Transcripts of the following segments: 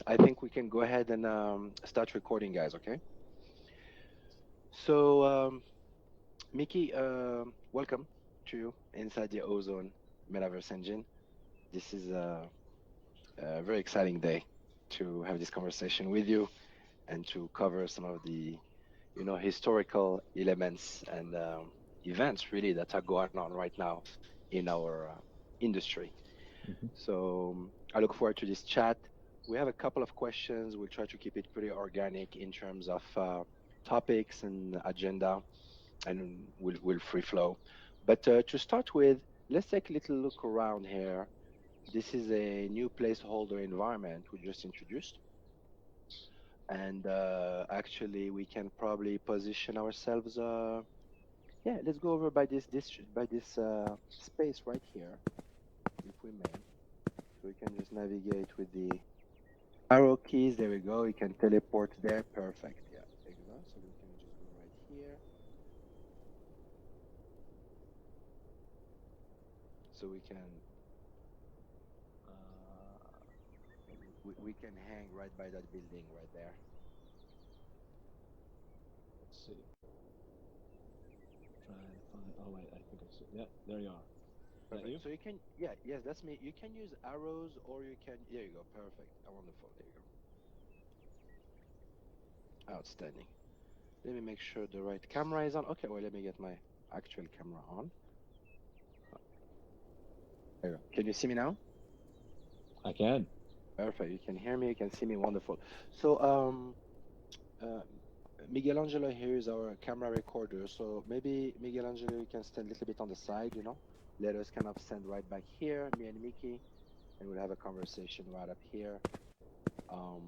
I think we can go ahead and start recording, guys. Okay. So, Mickey, welcome to you inside the Ozone Metaverse engine. This is a very exciting day to have this conversation with you and to cover some of the, historical elements and events really that are going on right now in our industry. Mhm. So I look forward to this chat. We have a couple of questions. We'll try to keep it pretty organic in terms of topics and agenda, and we'll free flow. But to start with, let's take a little look around here. This is a new placeholder environment we just introduced, and actually we can probably position ourselves. Yeah, let's go over by this space right here, if we may. So we can just navigate with the arrow keys. There we go. You can teleport there. Perfect. Yeah, exactly. So we can just go right here. So we can we can hang right by that building right there. Let's see. Trying to find. Oh wait, I think I see. Yeah, there you are. Is that Perfect. you? So you can, yeah, yes, that's me. You can use arrows or you can, there you go. Perfect. Wonderful. There you go. Outstanding. Let me make sure the right camera is on. Okay, well, let me get my actual camera on. There you go. Can you see me now? I can. Perfect. You can hear me. You can see me. Wonderful. So, uh, Miguel Angelo here is our camera recorder. So maybe Miguel Angelo, you can stand a little bit on the side, let us kind of stand right back here, me and Mickey, and we'll have a conversation right up here. Um,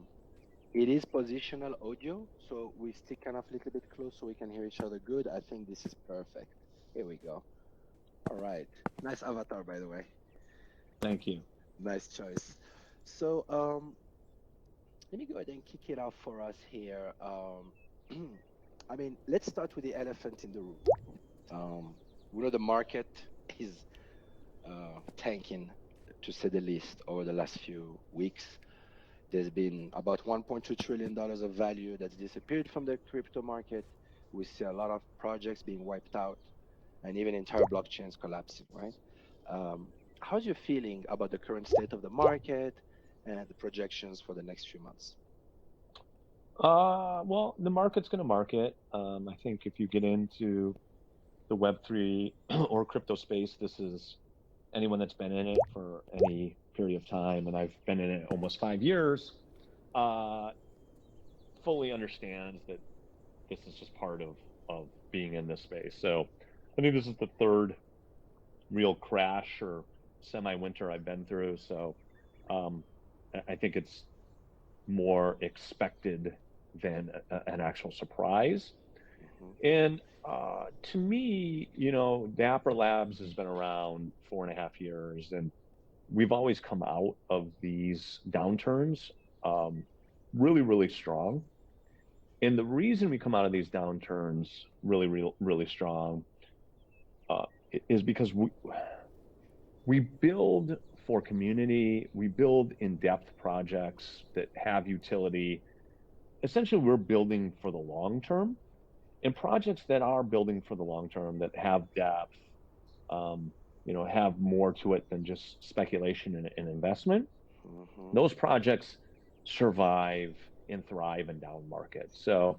it is positional audio, so we stick kind of a little bit close so we can hear each other good. I think this is perfect. Here we go. All right. Nice avatar, by the way. Thank you. Nice choice. So, let me go ahead and kick it off for us here. I mean, let's start with the elephant in the room. Um, we know the market is tanking, to say the least, over the last few weeks. There's been about $1.2 trillion of value that's disappeared from the crypto market. We see a lot of projects being wiped out and even entire blockchains collapsing, right? Um, how's your feeling about the current state of the market and the projections for the next few months? Well, the market's going to market. I think if you get into the Web3 or crypto space, this is anyone that's been in it for any period of time, and I've been in it almost 5 years, uh, fully understands that this is just part of being in this space. So I think this is the third real crash or semi-winter I've been through. So um, I think it's more expected than an actual surprise. Hmm. And to me, Dapper Labs has been around 4.5 years, and we've always come out of these downturns um, really, really strong. And the reason we come out of these downturns really, really strong uh, is because we build for community, we build in-depth projects that have utility. Essentially, we're building for the long term, and projects that are building for the long term that have depth, um, have more to it than just speculation and investment. Hmm. Those projects survive and thrive in down markets. So,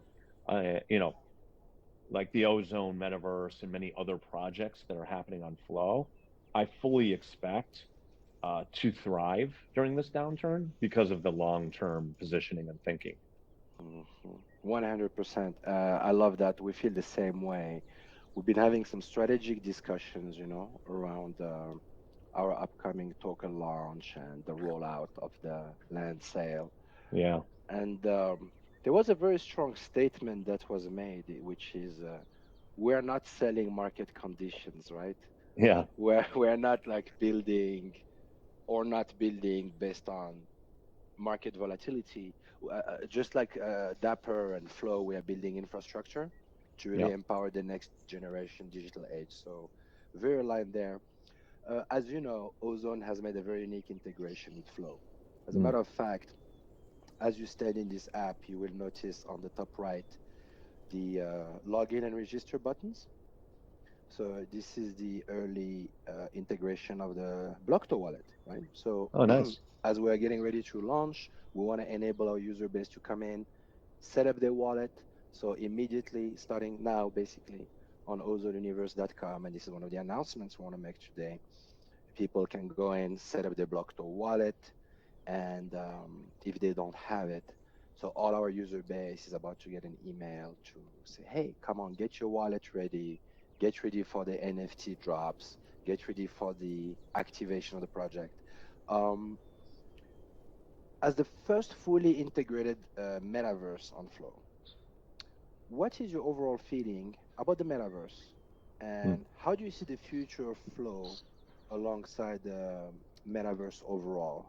like the Ozone Metaverse and many other projects that are happening on Flow, I fully expect to thrive during this downturn because of the long term positioning and thinking. Hmm. 100%. I love that. We feel the same way. We've been having some strategic discussions, around our upcoming token launch and the rollout of the land sale. Yeah. And there was a very strong statement that was made, which is we're not selling market conditions, right? Yeah. We're not like building or not building based on market volatility. Just like Dapper and Flow, we are building infrastructure to Yeah. really empower the next generation digital age. So very aligned there. As you know, Ozone has made a very unique integration with Flow. As a Mm. matter of fact, as you stand in this app, you will notice on the top right the login and register buttons. So this is the early integration of the Blockto wallet, right? So Oh, nice. as we are getting ready to launch, we want to enable our user base to come in, set up their wallet. So immediately, starting now, basically on ozoneuniverse.com, and this is one of the announcements we want to make today. People can go in, set up their Blockto wallet, and if they don't have it, so all our user base is about to get an email to say, hey, come on, get your wallet ready, get ready for the NFT drops, get ready for the activation of the project. Um, as the first fully integrated metaverse on Flow, what is your overall feeling about the metaverse, Hmm. and how do you see the future of Flow alongside the metaverse overall?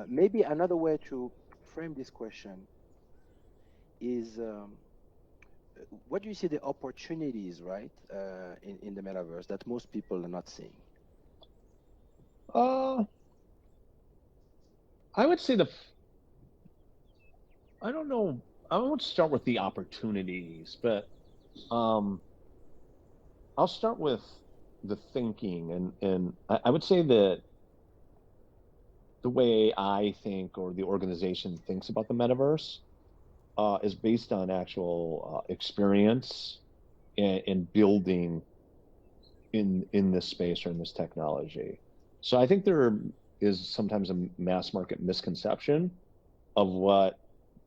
Maybe another way to frame this question is what do you see the opportunities, right, in the metaverse that most people are not seeing? Uh, I would say I don't know. I won't start with the opportunities, but um, I'll start with the thinking, and I would say that the way I think or the organization thinks about the metaverse is based on actual experience and building in this space or in this technology. So I think there is sometimes a mass market misconception of what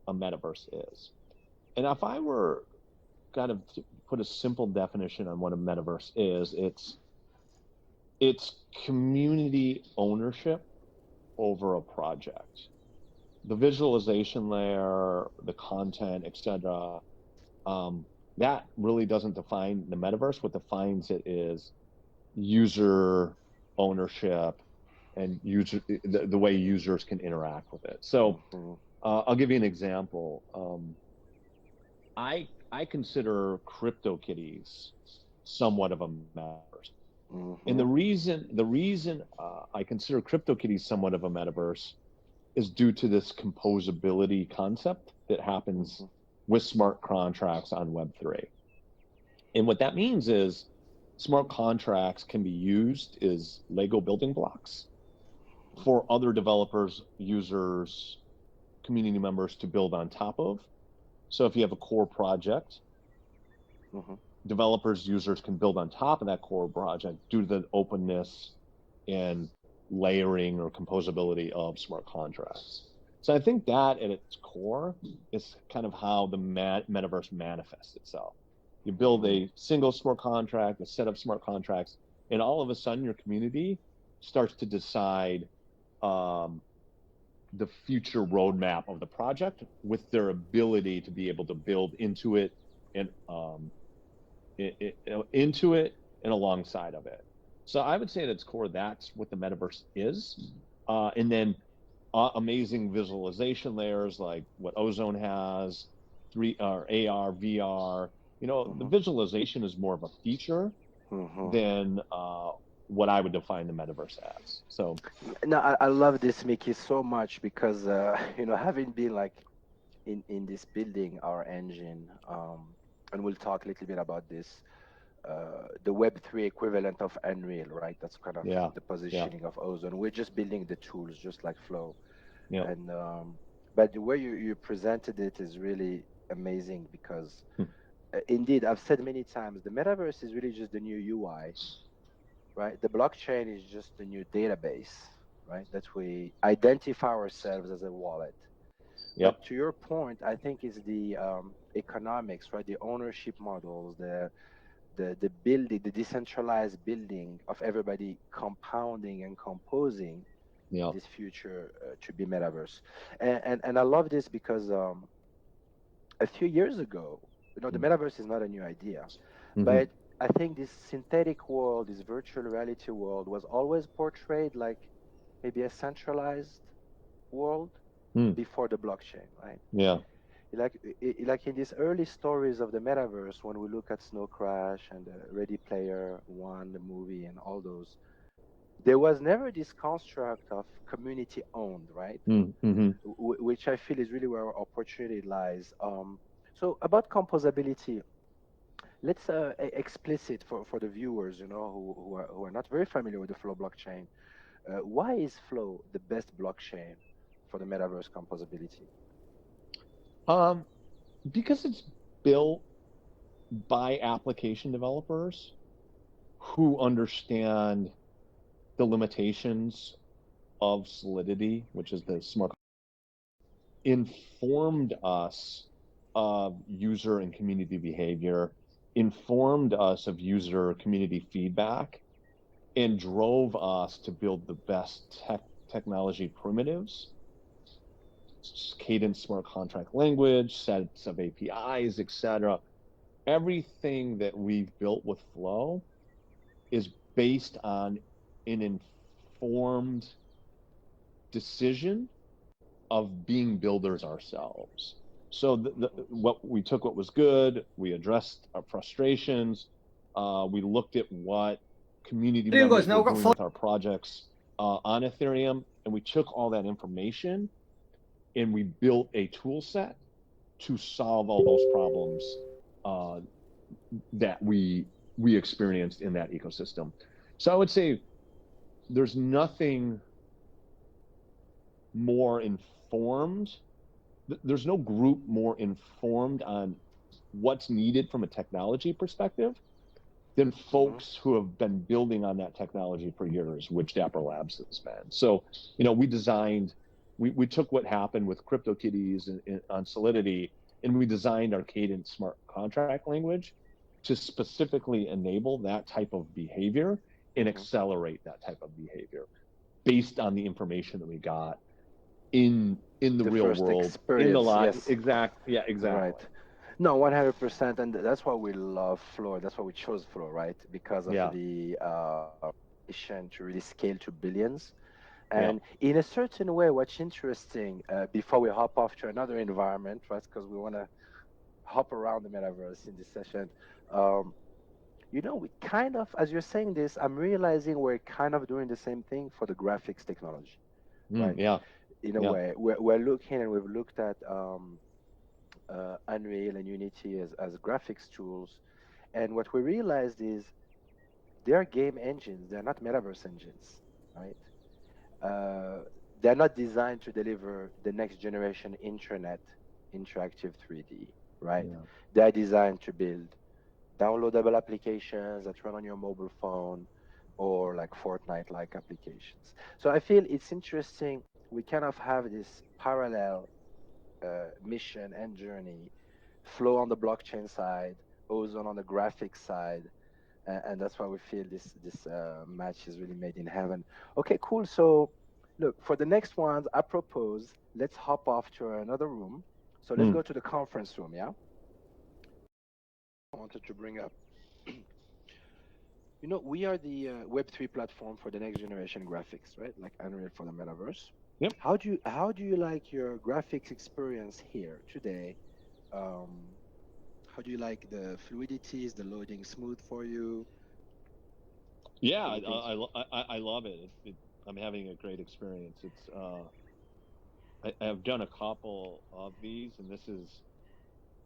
a metaverse is. And if I were kind of to put a simple definition on what a metaverse is, it's community ownership over a project. The visualization layer, the content, etc. Um, that really doesn't define the metaverse. What defines it is user ownership and the way users can interact with it. So Mm-hmm. I'll give you an example. I consider CryptoKitties somewhat of a metaverse, and Mm-hmm. the reason I consider CryptoKitties somewhat of a metaverse is due to this composability concept that happens Mm-hmm. with smart contracts on Web3. And what that means is smart contracts can be used as Lego building blocks for other developers, users, community members to build on top of. So if you have a core project, Mm-hmm. developers, users can build on top of that core project due to the openness and layering or composability of smart contracts. So I think that at its core is kind of how the metaverse manifests itself. You build Mm-hmm. a single smart contract, a set of smart contracts, and all of a sudden your community starts to decide um, the future roadmap of the project with their ability to be able to build into it and into it and alongside of it. So I would say at its core, that's what the metaverse is. And then amazing visualization layers like what Ozone has, three or AR, VR. The Mm-hmm. visualization is more of a feature Mm-hmm. than what I would define the metaverse as. So No, I love this, Mickey, so much because having been like in this building our engine, and we'll talk a little bit about this, the Web3 equivalent of Unreal, right? That's kind of yeah, the yeah, positioning of Ozone. We're just building the tools, just like Flow. yeah. And but the way you presented it is really amazing because Hmm. indeed, I've said many times, the metaverse is really just the new UI, right? The blockchain is just the new database, right? That we identify ourselves as a wallet. But Yep. to your point, I think is the economics, right? The ownership models, the building, the decentralized building of everybody compounding and composing Yep. this future to be metaverse. And I love this because a few years ago, the metaverse is not a new idea, Mm-hmm. but I think this synthetic world, this virtual reality world, was always portrayed like maybe a centralized world Mm. before the blockchain, right? Yeah. Like in these early stories of the metaverse, when we look at Snow Crash and Ready Player One, the movie, and all those, there was never this construct of community owned, right? Mm-hmm. Which I feel is really where our opportunity lies. So about composability, let's explicit for the viewers, who are not very familiar with the Flow blockchain. Why is Flow the best blockchain for the metaverse composability? Um, because it's built by application developers who understand the limitations of Solidity, which is the smart, informed us of user and community behavior, informed us of user community feedback, and drove us to build the best technology primitives, cadence smart contract language, sets of APIs, etc. Everything that we've built with Flow is based on an informed decision of being builders ourselves. So what we took what was good, we addressed our frustrations, we looked at what community members were doing with our projects on Ethereum, and we took all that information and we built a tool set to solve all those problems that we experienced in that ecosystem. So I would say there's nothing more informed. There's no group more informed on what's needed from a technology perspective than folks who have been building on that technology for years, which Dapper Labs has been. So, we took what happened with CryptoKitties on Solidity, and we designed our Cadence smart contract language to specifically enable that type of behavior and accelerate that type of behavior based on the information that we got in the real world, experience, in the live. yes. Exactly. Right. No, 100%, and that's why we love Flow. That's why we chose Flow, right? Because of the mission to really scale to billions. And in a certain way, what's interesting, before we hop off to another environment, right? Because we want to hop around the metaverse in this session. We kind of, as you're saying this, I'm realizing we're kind of doing the same thing for the graphics technology, right? In a way, we're looking, and we've looked at Unreal and Unity as graphics tools. And what we realized is they're game engines, they're not metaverse engines, right? Uh, they're not designed to deliver the next generation internet interactive 3D, right? They're designed to build downloadable applications that run on your mobile phone or like Fortnite like applications. So I feel it's interesting. We kind of have this parallel mission and journey, Flow on the blockchain side, Ozone on the graphics side, and that's why we feel this match is really made in heaven. Okay, cool. So, look, for the next ones, I propose let's hop off to another room. So let's go to the conference room. Yeah, I wanted to bring up. We are the Web3 platform for the next generation graphics, right? Like Unreal for the metaverse. Yep. How do you like your graphics experience here today? Um, how do you like the fluidity? Is the loading smooth for you? Yeah, I love it. I'm having a great experience. I've done a couple of these, and this is,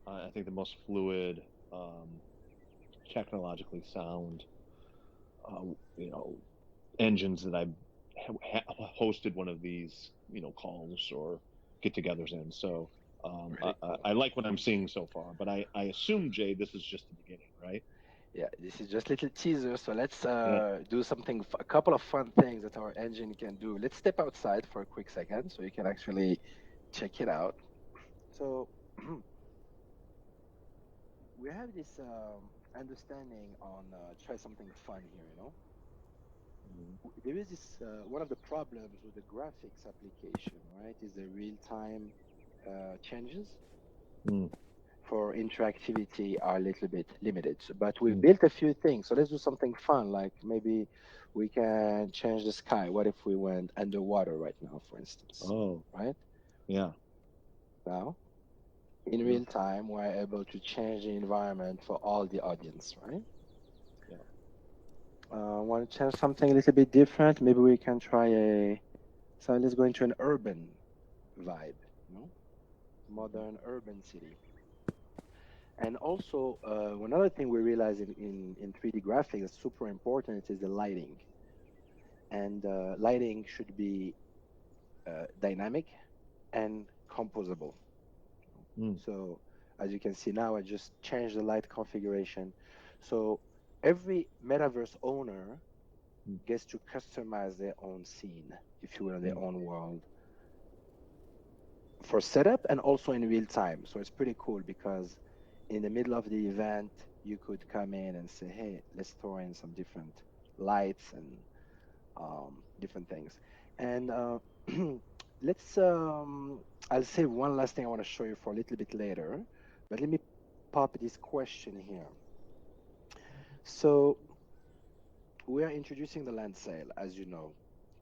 I think, the most fluid, technologically sound, engines that I've hosted one of these, calls or get-togethers in. So I like what I'm seeing so far. But I assume, Jay, this is just the beginning, right? Yeah, this is just little teaser. So let's do something, a couple of fun things that our engine can do. Let's step outside for a quick second so you can actually check it out. So we have this understanding on try something fun here. There is this one of the problems with the graphics application, right? Is the real-time changes for interactivity are a little bit limited. But we've built a few things. So let's do something fun, like maybe we can change the sky. What if we went underwater right now, for instance? Oh, right? yeah. Now, in real time, we're able to change the environment for all the audience, right? Yeah. Want to change something a little bit different? Maybe we can try a. So let's go into an urban vibe, you know, modern urban city. And also, another thing we realize in 3D graphics is super important is the lighting. And lighting should be dynamic and composable. Mm, So as you can see now, I just changed the light configuration. So every metaverse owner mm, gets to customize their own scene, if you will, their mm, own world for setup and also in real time. So it's pretty cool because in the middle of the event, you could come in and say, hey, let's throw in some different lights and different things. And let's, I'll save one last thing I want to show you for a little bit later, but let me pop this question here. So we are introducing the land sale, as you know,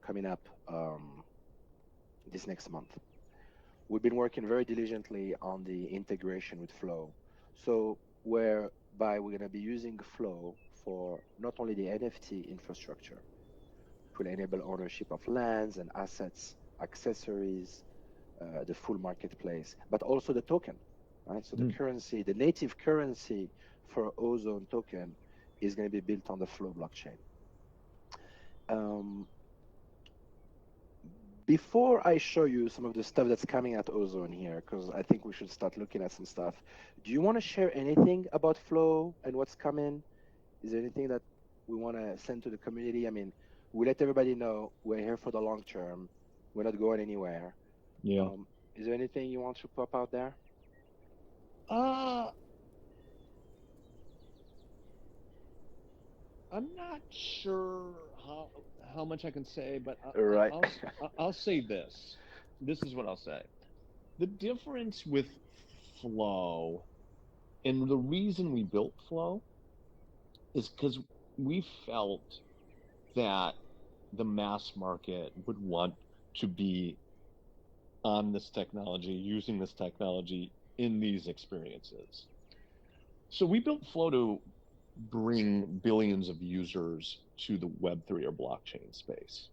coming up this next month. We've been working very diligently on the integration with Flow. So whereby we're going to be using Flow for not only the NFT infrastructure, which will enable ownership of lands and assets, accessories, the full marketplace, but also the token, right? So the mm. currency, the native currency for Ozone token is going to be built on the Flow blockchain. Um, Before I show you some of the stuff that's coming at Ozone here, because I think we should start looking at some stuff, do you want to share anything about Flow and what's coming? Is there anything that we want to send to the community? I mean, we let everybody know we're here for the long term. We're not going anywhere. Yeah. Is there anything you want to pop out there? Uh, I'm not sure how much I can say, but Right. I'll say this. This is what I'll say. The difference with Flow, and the reason we built Flow, is because we felt that the mass market would want to be on this technology, using this technology in these experiences. So we built Flow to bring billions of users to the Web3 or blockchain space.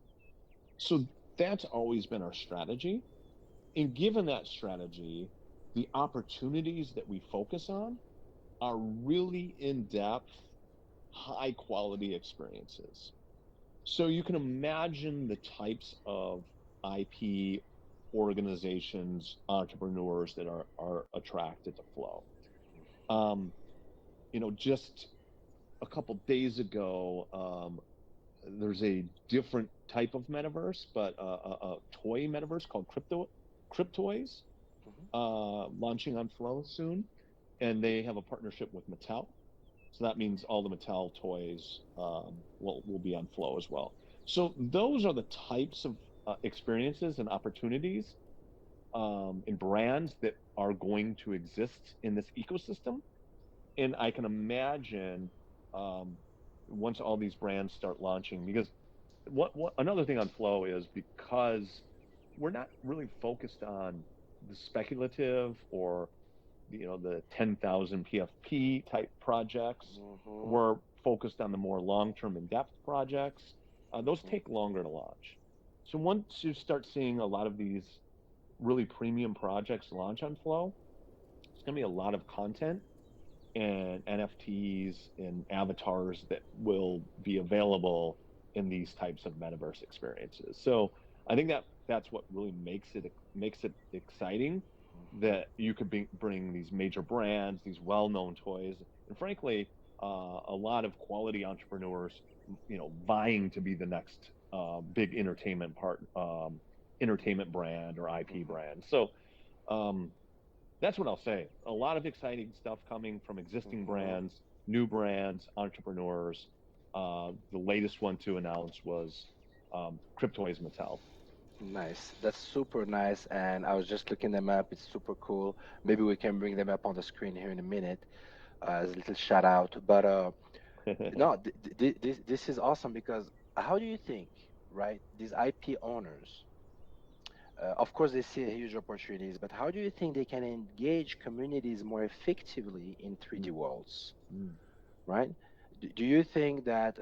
So that's always been our strategy. And given that strategy, the opportunities that we focus on are really in depth, high quality experiences. So you can imagine the types of IP organizations, entrepreneurs that are attracted to Flow. Um, just a couple days ago, there's a different type of metaverse, but a toy metaverse called Cryptoys, Mhm. launching on Flow soon, and they have a partnership with Mattel. So that means all the Mattel toys will be on Flow as well. So those are the types of experiences and opportunities and brands that are going to exist in this ecosystem. And I can imagine um, once all these brands start launching, because what another thing on Flow is because we're not really focused on the speculative or the 10,000 PFP type projects. Mhm. We're focused on the more long-term in-depth projects. Those Mhm. take longer to launch. So once you start seeing a lot of these really premium projects launch on Flow, it's going to be a lot of content and NFTs and avatars that will be available in these types of metaverse experiences. So I think that's what really makes it exciting, Mhm. that you could bring these major brands, these well-known toys, and frankly, a lot of quality entrepreneurs, vying to be the next big entertainment brand or IP Mhm. brand. So um, that's what I'll say. A lot of exciting stuff coming from existing Mhm. brands, new brands, entrepreneurs. The latest one to announce was Cryptoys Mattel. Nice. That's super nice. And I was just looking them up. It's super cool. Maybe we can bring them up on the screen here in a minute as a little shout out. But no, this is awesome because how do you think, right? These IP owners, of course, they see huge opportunities, but how do you think they can engage communities more effectively in 3D Mm, worlds, mm, right? Do you think that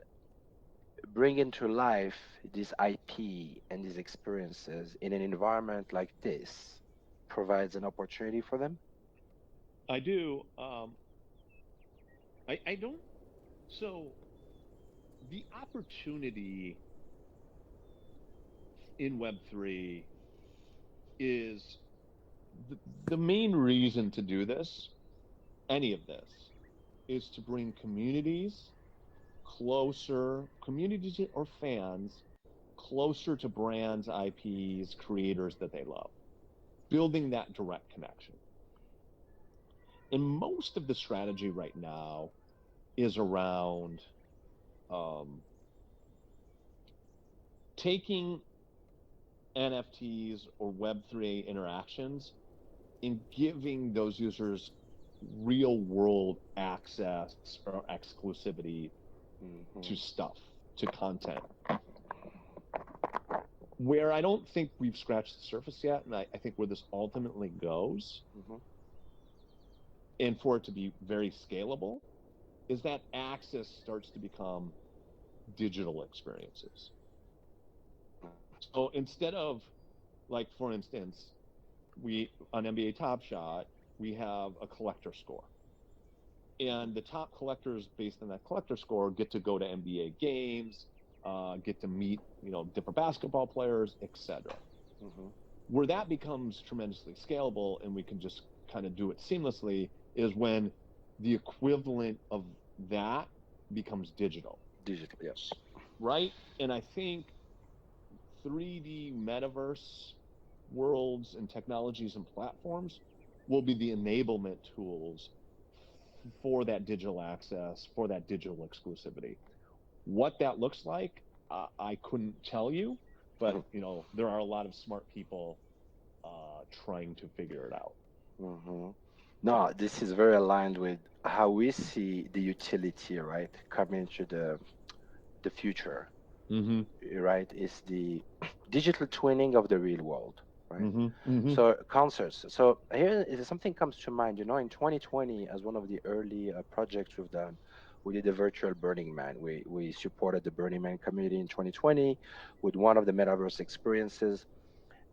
bring into life this IP and these experiences in an environment like this provides an opportunity for them? I do. I don't. So the opportunity in Web3 is the, the main reason to do this, any of this, is to bring communities closer, communities or fans closer to brands, IPs, creators that they love, building that direct connection. And most of the strategy right now is around um, taking NFTs or Web3 interactions and giving those users real world access or exclusivity to Mm-hmm. stuff, to content. Where I don't think we've scratched the surface yet, and I think where this ultimately goes, Mm-hmm. and for it to be very scalable, is that access starts to become digital experiences. So instead of, like, for instance, we on NBA Top Shot, we have a collector score. And the top collectors based on that collector score get to go to NBA games, get to meet, different basketball players, etc. Mm-hmm. Where that becomes tremendously scalable and we can just kind of do it seamlessly is when the equivalent of that becomes digital, Digital, yes. right? And I think 3D metaverse worlds and technologies and platforms will be the enablement tools for that digital access, for that digital exclusivity. What that looks like, I couldn't tell you, but there are a lot of smart people trying to figure it out. Mm-hmm. No, this is very aligned with how we see the utility, right, coming into the future, Mm-hmm. right? Is the digital twinning of the real world, right? Mm-hmm. Mm-hmm. So concerts. So here is something comes to mind. In 2020, as one of the early projects we've done, we did a virtual Burning Man. We supported the Burning Man community in 2020 with one of the metaverse experiences,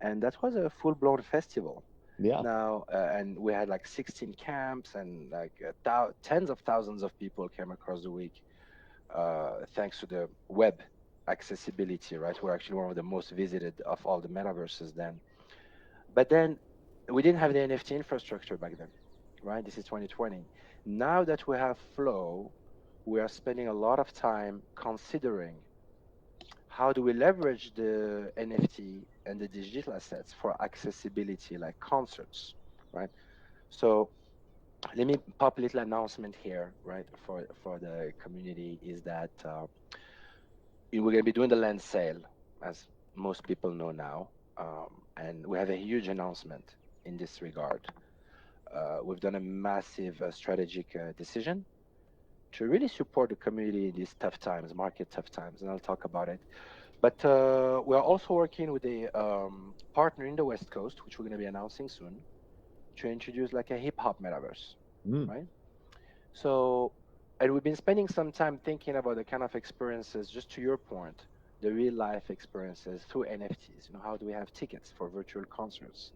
and that was a full-blown festival. Yeah. Now, and we had like 16 camps and like tens of thousands of people came across the week, thanks to the web accessibility, right? We're actually one of the most visited of all the metaverses then. But then we didn't have the NFT infrastructure back then, right? This is 2020. Now that we have Flow, we are spending a lot of time considering how do we leverage the NFT and the digital assets for accessibility, like concerts, right? So let me pop a little announcement here, right, for the community is that we're going to be doing the land sale, as most people know now, and we have a huge announcement in this regard. We've done a massive strategic decision to really support the community in these tough times, market tough times, and I'll talk about it. But we're also working with a partner in the West Coast, which we're going to be announcing soon, to introduce like a hip hop metaverse, Mm. right? So, and we've been spending some time thinking about the kind of experiences, just to your point, the real life experiences through NFTs. How do we have tickets for virtual concerts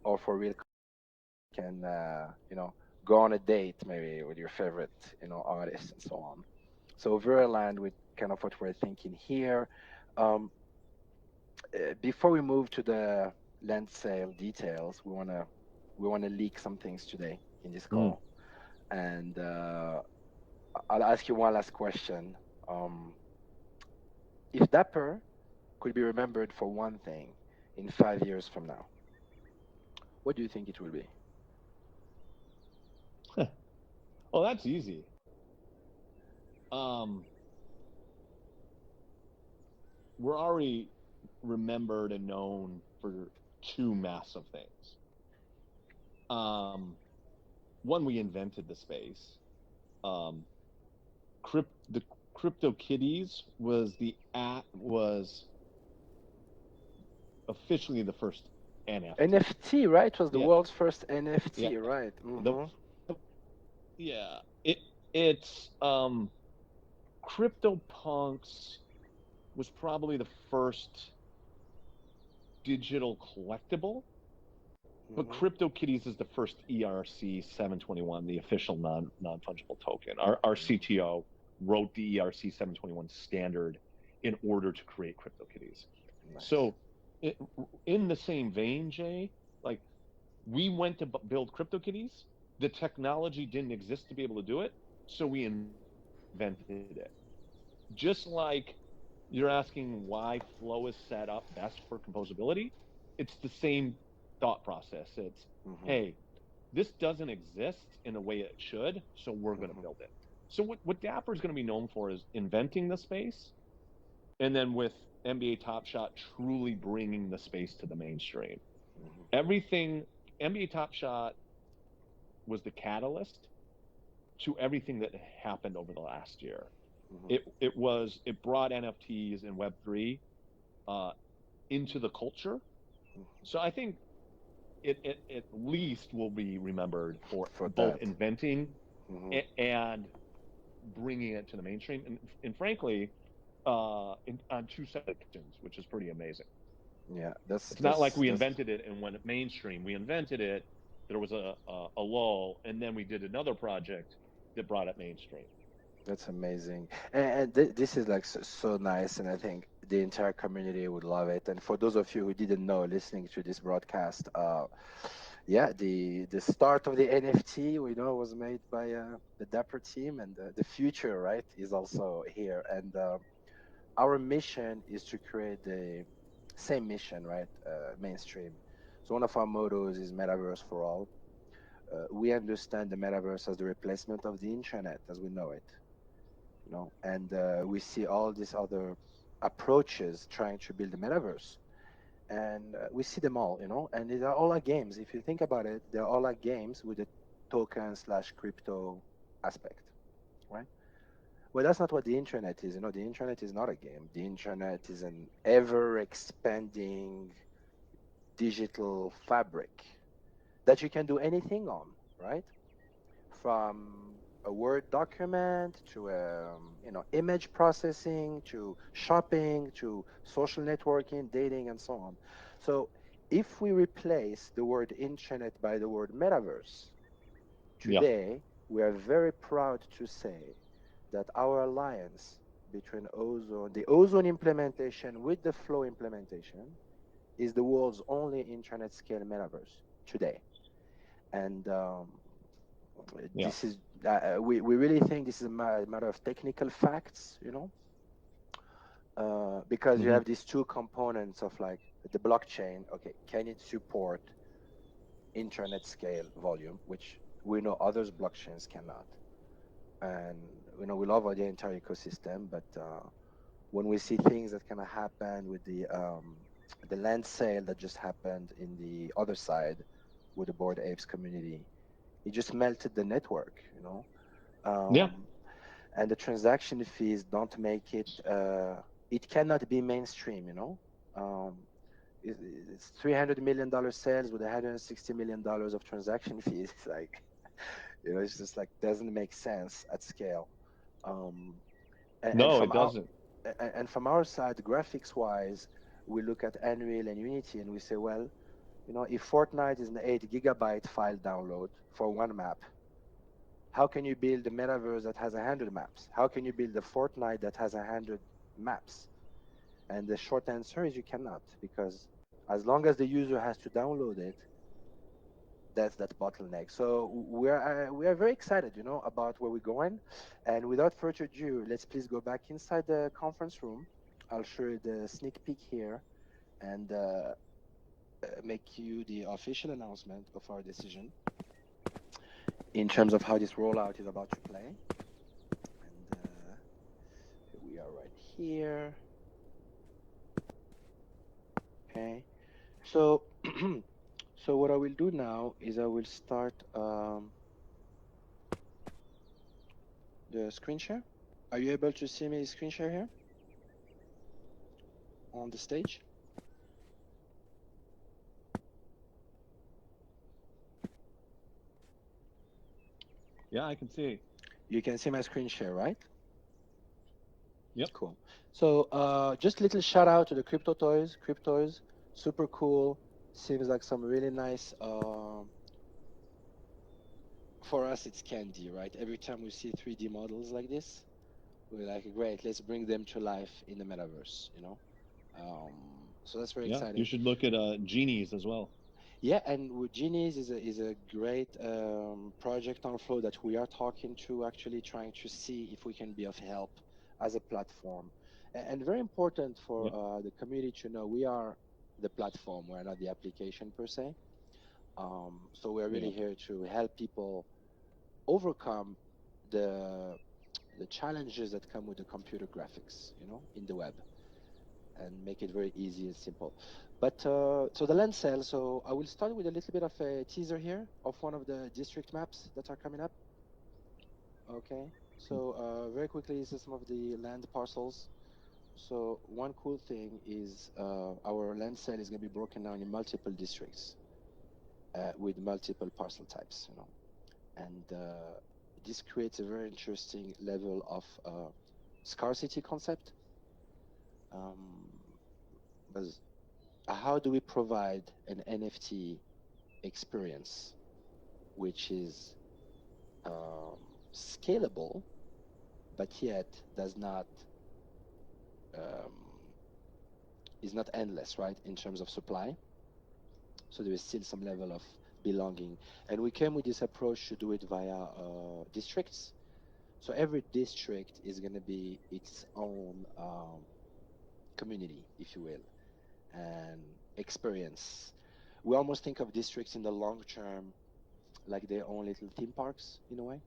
or for real can, go on a date maybe with your favorite, artists and so on. So very aligned with kind of what we're thinking here. Um, Before we move to the land sale details, we wanna leak some things today in this Mm. call, and I'll ask you one last question. Um, if Dapper could be remembered for one thing in 5 years from now, what do you think it will be? Oh, that's easy. Um, we're already remembered and known for two massive things. Um, One, we invented the space. Um, the Crypto Kitties was officially the first NFT. NFT, right? It was the Yeah, world's first yeah. NFT, right? The Mm-hmm. yeah. It's CryptoPunks was probably the first digital collectible, but Mm-hmm. CryptoKitties is the first ERC 721, the official non-fungible token. Our CTO wrote the ERC 721 standard in order to create CryptoKitties. Nice. So, in the same vein, Jay, like we went to build CryptoKitties, the technology didn't exist to be able to do it, so we invented it. Just like you're asking why Flow is set up best for composability, it's the same thought process. It's, hey, Mm-hmm. this doesn't exist in a way it should, so we're going to Mm-hmm. build it. So what Dapper is going to be known for is inventing the space, and then with NBA Top Shot truly bringing the space to the mainstream. Mm-hmm. Everything NBA Top Shot was the catalyst to everything that happened over the last year. Mm-hmm. It brought NFTs and Web3 uh, into the culture. So I think it at least will be remembered for For both that. inventing Mm-hmm. and bringing it to the mainstream, and frankly, on two sections, which is pretty amazing. Yeah, that's It's not like that's we that's invented it and went mainstream. We invented it, there was a lull, and then we did another project that brought it mainstream. That's amazing. And this is like so nice, and I think the entire community would love it. And for those of you who didn't know, listening to this broadcast, yeah, the start of the NFT we know was made by the Dapper team, and the future, right, is also here. And our mission is to create the same mission, right, mainstream. So one of our mottos is Metaverse for all. We understand the metaverse as the replacement of the internet as we know it, and we see all these other approaches trying to build the metaverse, and we see them all, and these are all like games. If you think about it, they're all like games with a token slash crypto aspect, right? Well, that's not what the internet is. The internet is not a game. The internet is an ever expanding digital fabric that you can do anything on, right? From a Word document to image processing to shopping to social networking, dating, and so on. So if we replace the word internet by the word metaverse, Yeah. today we are very proud to say that our alliance between Ozone, the Ozone implementation with the Flow implementation, is the world's only internet scale metaverse today. And Yeah. this is we really think this is a matter of technical facts, because you Hmm. have these two components of like the blockchain. Okay, can it support internet scale volume, which we know others blockchains cannot, and we love the entire ecosystem, but when we see things that can happen with the land sale that just happened in the other side with the Bored Apes community, it just melted the network, Yeah. um, and the transaction fees don't make it. It cannot be mainstream. It's $300 million sales with $160 million of transaction fees. It's like, it's just like doesn't make sense at scale. Um, and No, from it our doesn't. and from our side, graphics wise, we look at Unreal and Unity and we say, well, if Fortnite is an 8 GB file download for one map, how can you build a metaverse that has 100 maps? How can you build a Fortnite that has 100 maps? And the short answer is you cannot, because as long as the user has to download it, that's that bottleneck. So we are very excited, about where we're going. And without further ado, let's please go back inside the conference room. I'll show you the sneak peek here and make you the official announcement of our decision in terms of how this rollout is about to play. And we are right here. Okay. So, so what I will do now is I will start the screen share. Are you able to see me screen share here on the stage? Yeah, I can see. You can see my screen share, right? Yep. Cool. So just a little shout out to the crypto toys. Cryptoys, super cool. Seems like some really nice. For us, it's candy, right? Every time we see 3D models like this, we're like, great, let's bring them to life in the metaverse. So that's very Yeah. You exciting. should look at genies as well. Yeah, and with Genies is a great project on Flow that we are talking to, actually trying to see if we can be of help as a platform. And very important for Yep. the community to know, we are the platform, we're not the application per se. So we're really Yep. here to help people overcome the the challenges that come with the computer graphics, in the web, and make it very easy and simple. But so the land sale, so I will start with a little bit of a teaser here of one of the district maps that are coming up. Okay, so very quickly, this is some of the land parcels. So one cool thing is our land sale is going to be broken down in multiple districts with multiple parcel types, and this creates a very interesting level of scarcity concept. Um, but how do we provide an NFT experience which is um, scalable, but yet does not um, is not endless, right? In terms of supply, so there is still some level of belonging, and we came with this approach to do it via districts. So every district is going to be its own community, if you will, and experience. We almost think of districts in the long term like their own little theme parks in a way.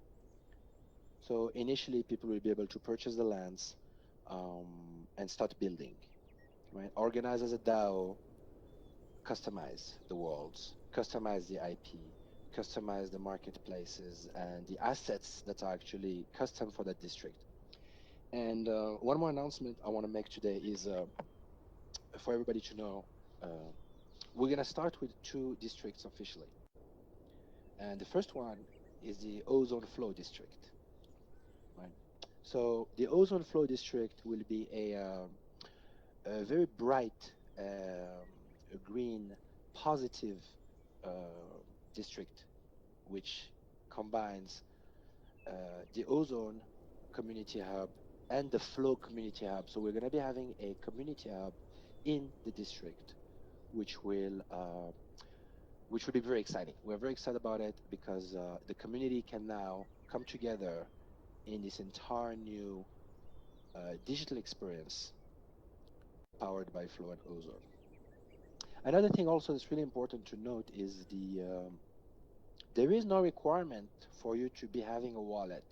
So initially, people will be able to purchase the lands and start building, right? Organize as a DAO, customize the worlds, customize the IP, customize the marketplaces and the assets that are actually custom for that district. And one more announcement I want to make today is for everybody to know, uh, we're going to start with two districts officially. And the first one is the Ozone Flow District, right? So the Ozone Flow District will be a very bright, a green, positive district, which combines the Ozone Community Hub and the Flow Community Hub. So we're going to be having a community hub in the district, which will be very exciting. We're very excited about it because the community can now come together in this entire new digital experience powered by Flow and Ozone. Another thing also that's really important to note is there is no requirement for you to be having a wallet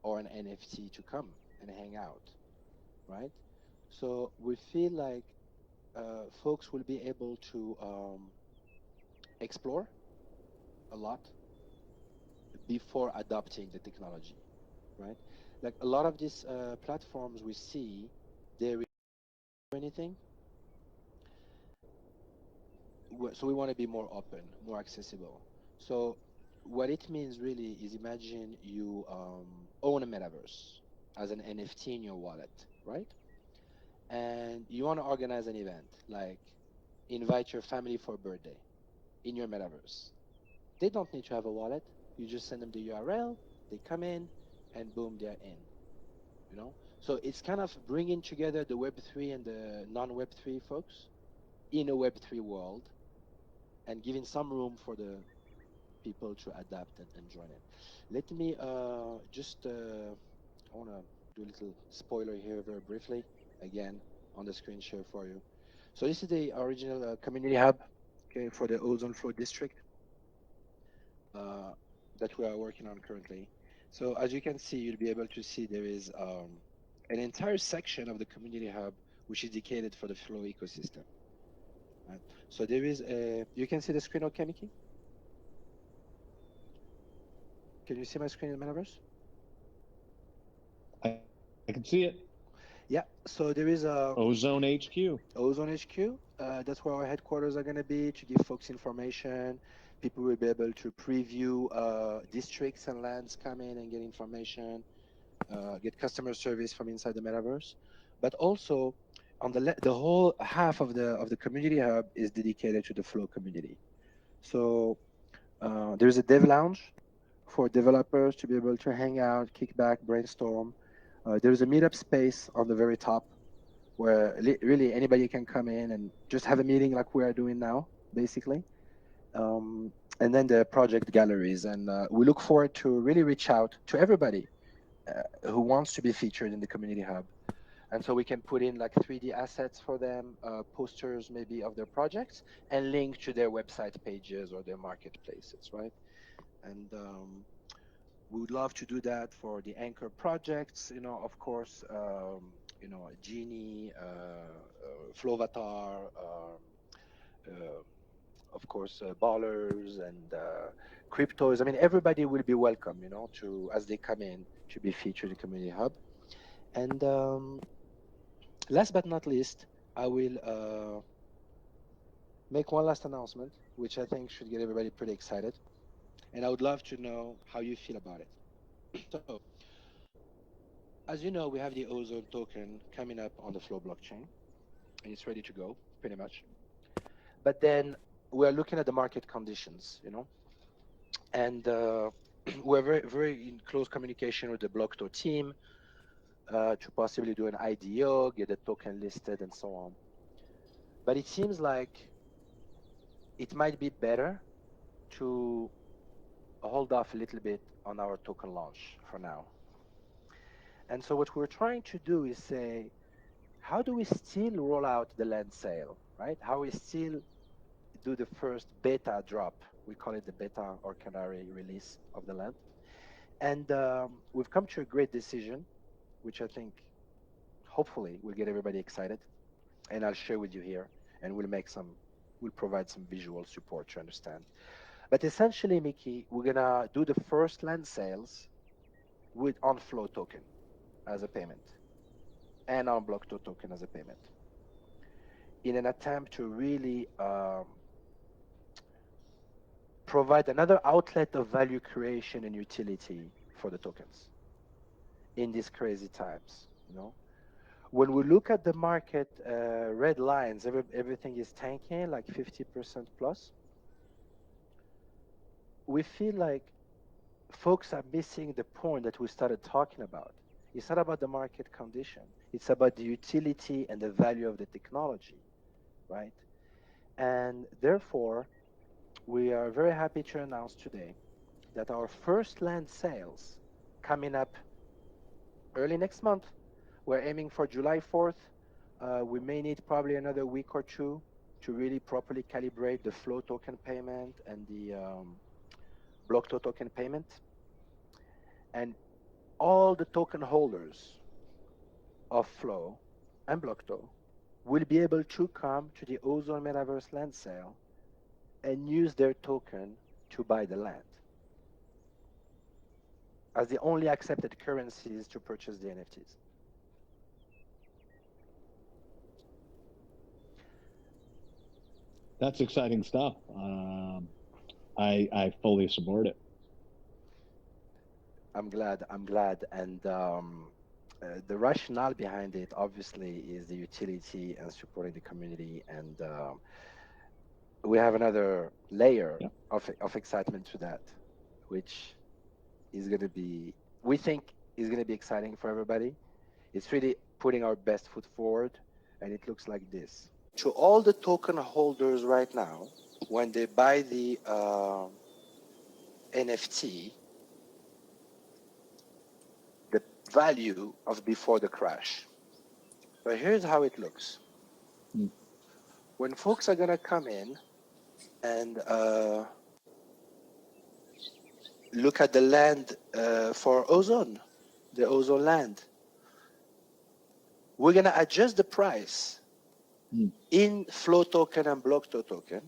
or an NFT to come and hang out, right? So we feel like folks will be able to explore a lot before adopting the technology, right? Like a lot of these platforms we see, they anything. So we want to be more open, more accessible. So what it means really is, imagine you own a metaverse as an NFT in your wallet, right? And you want to organize an event, like invite your family for a birthday in your metaverse. They don't need to have a wallet. You just send them the URL, they come in, and boom, they're in. So it's kind of bringing together the Web3 and the non-Web3 folks in a Web3 world, and giving some room for the people to adapt and join it. Let me I want to do a little spoiler here very briefly, again, on the screen share for you. So this is the original community hub, okay, for the Ozone Flow district uh, that we are working on currently. So as you can see, you'll be able to see there is an entire section of the community hub which is dedicated for the Flow ecosystem. Right? So there is you can see the screen, okay, Mickey? Can you see my screen in the metaverse? I can see it. Yeah. So there is a Ozone HQ. Ozone HQ. That's where our headquarters are going to be, to give folks information. People will be able to preview districts and lands, come in and get information. get customer service from inside the metaverse, but also on the whole half of the community hub is dedicated to the Flow community. So there's a dev lounge for developers to be able to hang out, kick back, brainstorm. There's a meetup space on the very top where really anybody can come in and just have a meeting like we are doing now, basically. Um, and then the project galleries. And we look forward to really reach out to everybody who wants to be featured in the community hub. And so we can put in like 3D assets for them, posters maybe of their projects, and link to their website pages or their marketplaces, right? And we would love to do that for the anchor projects, of course, Genie, Flovatar, uh, of course, ballers and cryptos. I mean, everybody will be welcome, to as they come in to be featured in Community Hub. And last but not least, I will make one last announcement, which I think should get everybody pretty excited. And I would love to know how you feel about it. So, as you know, we have the Ozone token coming up on the Flow blockchain, and it's ready to go, pretty much. But then we're looking at the market conditions, and we're very, very in close communication with the Blockto team to possibly do an IDO, get the token listed, and so on. But it seems like it might be better to hold off a little bit on our token launch for now. And so what we're trying to do is say, how do we still roll out the land sale, right? How we still do the first beta drop. We call it the beta or canary release of the land. And we've come to a great decision, which I think hopefully will get everybody excited. And I'll share with you here, and we'll provide some visual support to understand. But essentially, Mickey, we're gonna do the first land sales with on Flow token as a payment and on Blockto token as a payment in an attempt to really provide another outlet of value creation and utility for the tokens in these crazy times. When we look at the market red lines, everything is tanking like 50% plus. We feel like folks are missing the point that we started talking about. It's not about the market condition. It's about the utility and the value of the technology, right? And therefore, we are very happy to announce today that our first land sales coming up early next month. We're aiming for July 4th. We may need probably another week or two to really properly calibrate the Flow token payment and the Blockto token payment. And all the token holders of Flow and Blockto will be able to come to the Ozone Metaverse land sale and use their token to buy the land as the only accepted currencies to purchase the NFTs. That's exciting stuff. I fully support it. I'm glad. And the rationale behind it, obviously, is the utility and supporting the community. And we have another layer Yeah. of excitement to that, which is going to be, we think, is going to be exciting for everybody. It's really putting our best foot forward, and it looks like this. To all the token holders right now, when they buy the NFT, the value of before the crash. But here's how it looks. When folks are going to come in and look at the land for Ozone, the Ozone land, we're going to adjust the price in Flow token and Blockto token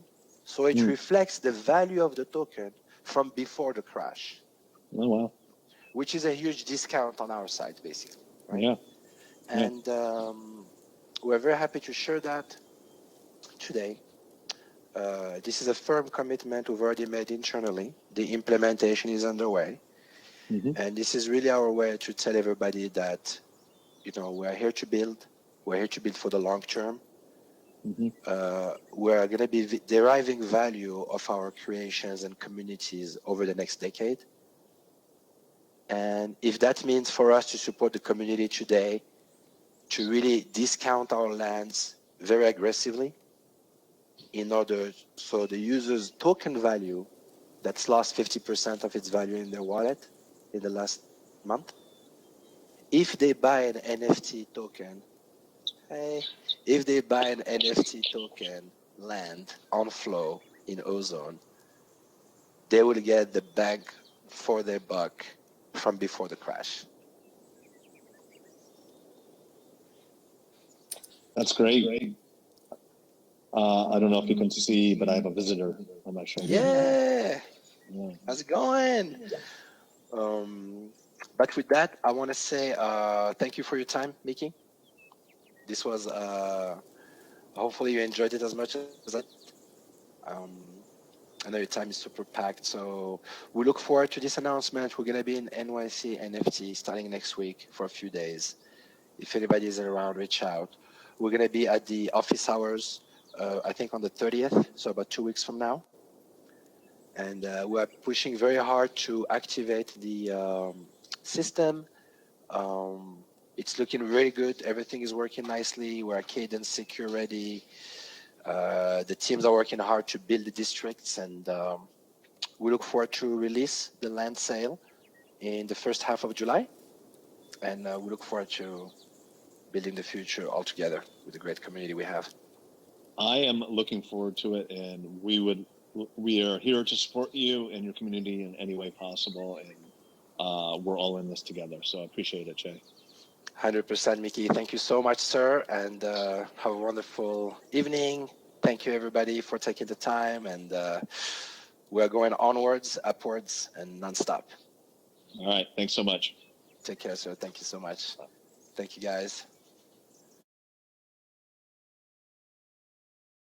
so it reflects the value of the token from before the crash. Oh, wow. Which is a huge discount on our side, basically. Right? Yeah. And we're very happy to share that today. This is a firm commitment we've already made internally. The implementation is underway. Mm-hmm. And this is really our way to tell everybody that, we're here to build. We're here to build for the long term. Mm-hmm. We're going to be deriving value of our creations and communities over the next decade. And if that means for us to support the community today, to really discount our lands very aggressively in order so the user's token value that's lost 50% of its value in their wallet in the last month, if they buy an NFT token, hey, if they buy an NFT token land on Flow in Ozone, they will get the bang for their buck from before the crash. That's great. I don't know if you can see, but I have a visitor on my shoulder. Yeah, Yeah. how's it going? But with that, I want to say thank you for your time, Mickey. This was hopefully you enjoyed it as much as I did. I know your time is super packed, so we look forward to this announcement. We're gonna be in NYC NFT starting next week for a few days. If anybody is around, reach out. We're gonna be at the office hours, I think on the 30th, so about 2 weeks from now. And we're pushing very hard to activate the system. It's looking really good. Everything is working nicely. We're cadence secure ready. The teams are working hard to build the districts, and we look forward to release the land sale in the first half of July. And we look forward to building the future all together with the great community we have. I am looking forward to it, and we are here to support you and your community in any way possible, and we're all in this together. So I appreciate it, Jay. 100%, Mickey. Thank you so much, sir, and have a wonderful evening. Thank you, everybody, for taking the time, and we're going onwards, upwards, and nonstop. All right. Thanks so much. Take care, sir. Thank you so much. Thank you, guys.